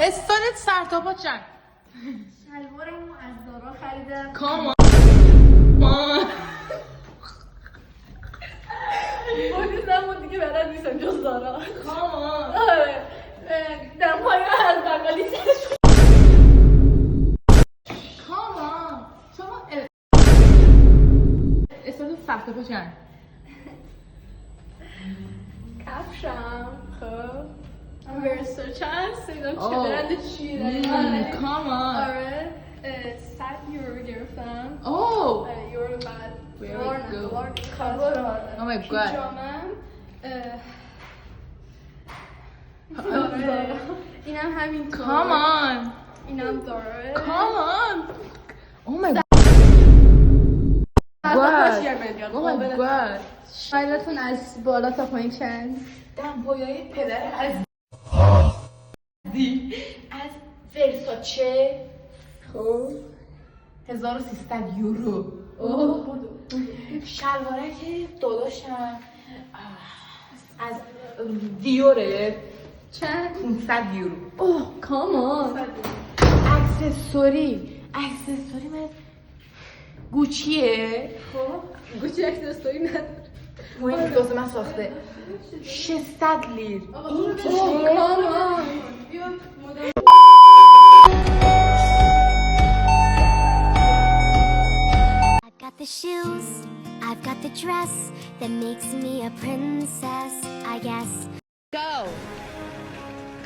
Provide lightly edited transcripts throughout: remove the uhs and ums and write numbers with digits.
استانت سر تا پا چند؟ شلوارمو از دارا خریدم. کامان بایدم دیگه بلد نیستم جز دارا. کامان آره دمپایی از بقالی کامان شما استانت سر تا پا چند؟ کفشم خب ورساچه هست اینا چه برند چیه داره. کامان آره 100 یورو گرفتم. اوه یورو بعد Very good. خبر Oh my God. پیجامم آره اینم همینطور. کامان اینم داره کامان Oh my God. Oh my God. شایلتون از بالا تا پایین چند؟ دمپایای پدر از ورساچه خب 1300 یورو. اوه شلوارک داداشم از دیوره چند؟ 500 یورو. اوه کامان اکسسوری من گوچیه. خب گوچی اکسسوری نداره. این دوست من ساخته 600 لیر. این اوه کامان I've got the shoes, I've got the dress that makes me a princess, I guess. Go.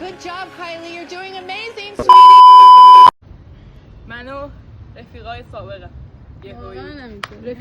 Good job, Kylie. You're doing amazing, sweetie. منو رفیقای سابقه واقعا نمی‌تونی.